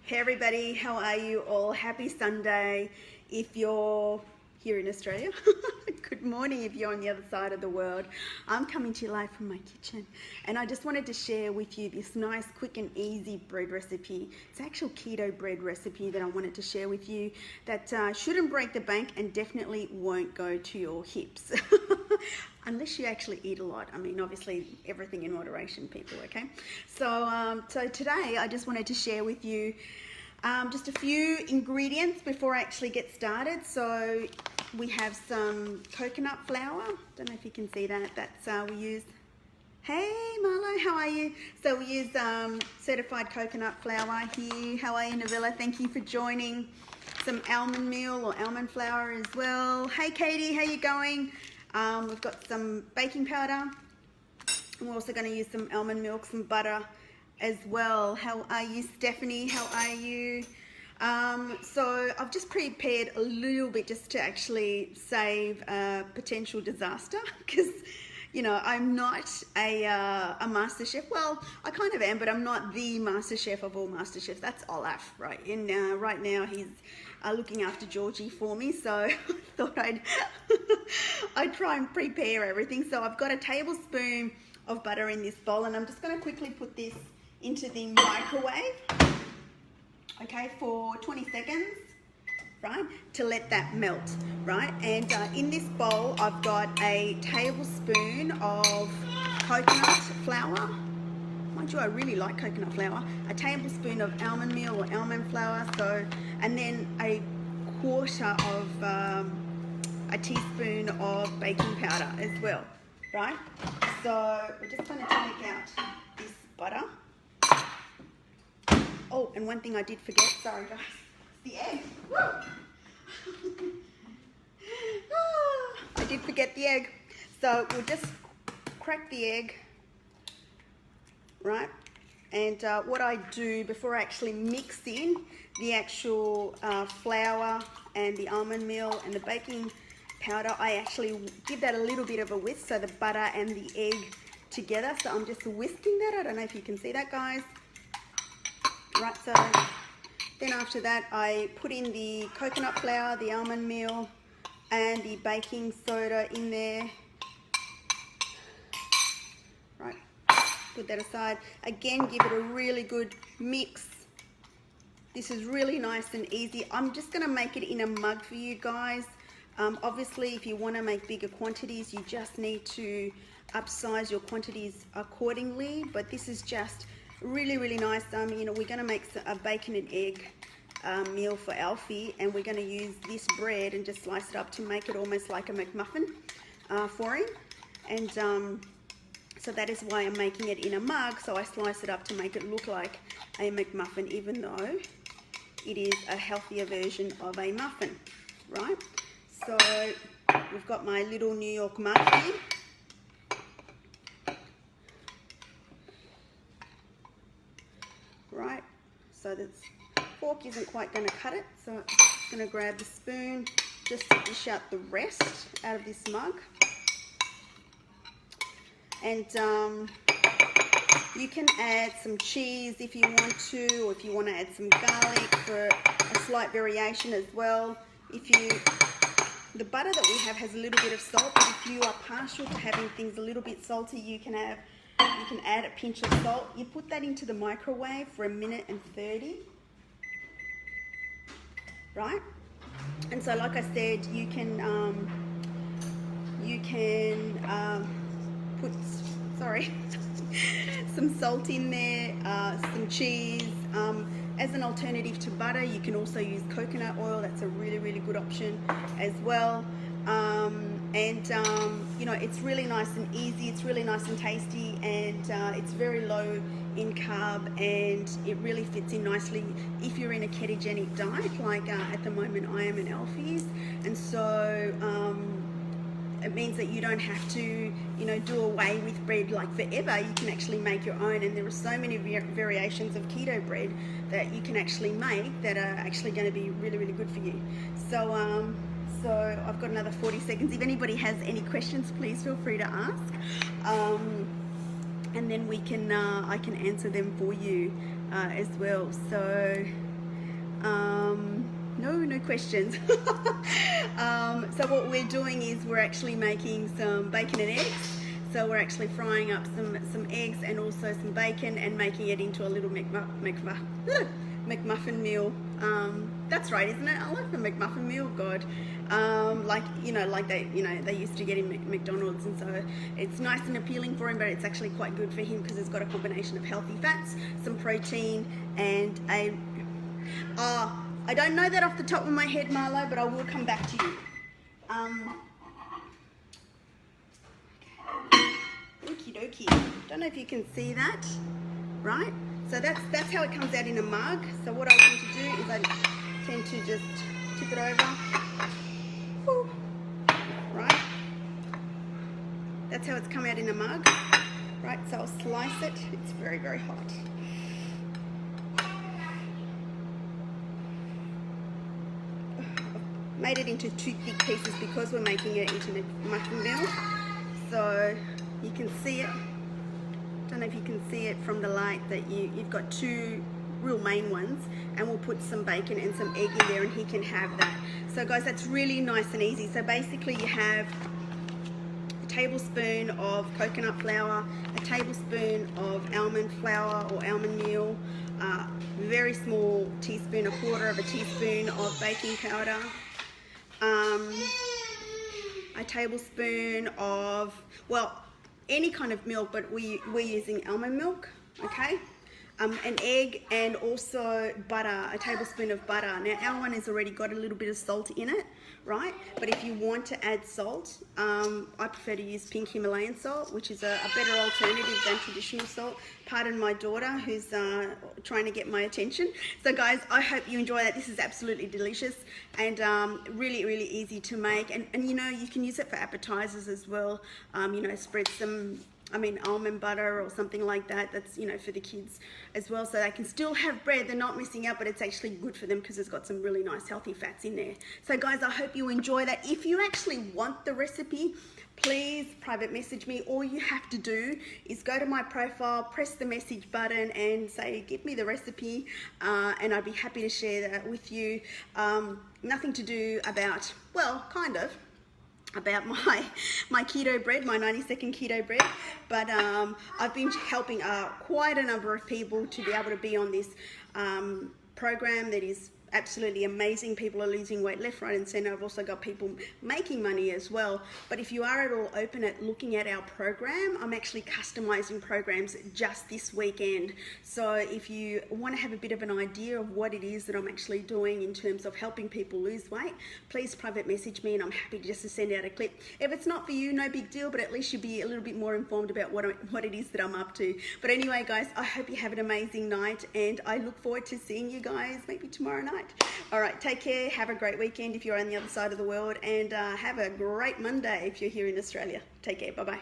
Hey everybody, how are you all? Happy Sunday if you're here in Australia. Good morning if you're on the other side of the world. I'm coming to you live from my kitchen and I just wanted to share with you this nice, quick and easy bread recipe. It's an actual keto bread recipe that I wanted to share with you that shouldn't break the bank and definitely won't go to your hips. Unless you actually eat a lot. I mean, obviously everything in moderation, people, okay? So today I just wanted to share with you just a few ingredients before I actually get started. So we have some coconut flour. Don't know if you can see that. That's we use. Hey Marlo, how are you? So we use certified coconut flour here. How are you, Navilla? Thank you for joining. Some almond meal or almond flour as well. Hey Katie, how you going? We've got some baking powder. And we're also going to use some almond milk, some butter as well. How are you, Stephanie? How are you? So I've just prepared a little bit just to actually save a potential disaster because, you know, I'm not a master chef. Well, I kind of am, but I'm not the master chef of all master chefs. That's Olaf, right? And right now he's looking after Georgie for me, so I thought I'd try and prepare everything. So I've got a tablespoon of butter in this bowl, and I'm just going to quickly put this into the microwave, okay, for 20 seconds, right, to let that melt, right? And in this bowl, I've got a tablespoon of coconut flour. Mind you, I really like coconut flour. A tablespoon of almond meal or almond flour, and then a quarter of a teaspoon of baking powder as well, right? So we're just going to take out this butter. Oh, and one thing I did forget, sorry guys, the egg. I did forget the egg. So we'll just crack the egg, right? And what I do before I actually mix in the actual flour and the almond meal and the baking powder, I actually give that a little bit of a whisk, so the butter and the egg together. So I'm just whisking that. I don't know if you can see that, guys. Right, so then after that I put in the coconut flour, the almond meal and the baking soda in there. Right, put that aside. Again, give it a really good mix. This is really nice and easy. I'm just going to make it in a mug for you guys. Obviously, if you want to make bigger quantities, you just need to upsize your quantities accordingly. But this is just really nice. You know, we're going to make a bacon and egg meal for Alfie, and we're going to use this bread and just slice it up to make it almost like a McMuffin for him. And so that is why I'm making it in a mug. So I slice it up to make it look like a McMuffin, even though it is a healthier version of a muffin, right? So we've got my little New York mug here. Right, so the fork isn't quite going to cut it, so I'm just going to grab the spoon just to dish out the rest out of this mug. And you can add some cheese if you want to, or if you want to add some garlic for a slight variation as well. The butter that we have has a little bit of salt, but if you are partial to having things a little bit salty, you can add a pinch of salt. You put that into the microwave for 1 minute and 30, right? And so, like I said, you can put some salt in there, some cheese. As an alternative to butter, you can also use coconut oil. That's a really good option as well. You know, it's really nice and easy, it's really nice and tasty, and it's very low in carb, and it really fits in nicely if you're in a ketogenic diet, like at the moment I am in Alfie's. And so it means that you don't have to, you know, do away with bread like forever. You can actually make your own, and there are so many variations of keto bread that you can actually make that are actually going to be really good for you. So I've got another 40 seconds. If anybody has any questions, please feel free to ask, and then we can I can answer them for you as well. So No questions. So what we're doing is we're actually making some bacon and eggs. So we're actually frying up some eggs and also some bacon and making it into a little McMuffin meal. That's right, isn't it? I like the McMuffin meal. God, like they used to get in McDonald's, and so it's nice and appealing for him, but it's actually quite good for him because it's got a combination of healthy fats, some protein, and I don't know that off the top of my head, Marlo, but I will come back to you. Okie dokie. Don't know if you can see that, right? So that's how it comes out in a mug. So what I tend to do is I tend to just tip it over. Woo. Right? That's how it's come out in a mug. Right, so I'll slice it. It's very, very hot. Made it into 2 thick pieces because we're making it into muffin meal. So you can see it. Don't know if you can see it from the light that you've got 2 real main ones, and we'll put some bacon and some egg in there and he can have that. So guys, that's really nice and easy. So basically you have a tablespoon of coconut flour, a tablespoon of almond flour or almond meal, very small teaspoon, 1/4 teaspoon of baking powder, a tablespoon of, well, any kind of milk, but we're using almond milk, okay? An egg, and also butter, a tablespoon of butter. Now our one has already got a little bit of salt in it, right? But if you want to add salt, I prefer to use pink Himalayan salt, which is a better alternative than traditional salt. Pardon my daughter who's trying to get my attention. So guys, I hope you enjoy that. This is absolutely delicious and really, really easy to make. And you know, you can use it for appetizers as well. You know, spread some almond butter or something like that. That's, you know, for the kids as well, so they can still have bread. They're not missing out, but it's actually good for them because it's got some really nice healthy fats in there. So guys, I hope you enjoy that. If you actually want the recipe, please private message me. All you have to do is go to my profile, press the message button and say, give me the recipe, and I'd be happy to share that with you. Nothing to do about, well, kind of, about my keto bread, my 90-second keto bread, but I've been helping quite a number of people to be able to be on this program that is absolutely amazing. People are losing weight left, right and center. I've also got people making money as well. But if you are at all open at looking at our program, I'm actually customizing programs just this weekend. So if you want to have a bit of an idea of what it is that I'm actually doing in terms of helping people lose weight, please private message me and I'm happy just to send out a clip. If it's not for you, no big deal, but at least you'll be a little bit more informed about what it is that I'm up to. But anyway, guys, I hope you have an amazing night and I look forward to seeing you guys maybe tomorrow night. All right, take care. Have a great weekend if you're on the other side of the world, and have a great Monday if you're here in Australia. Take care. Bye-bye.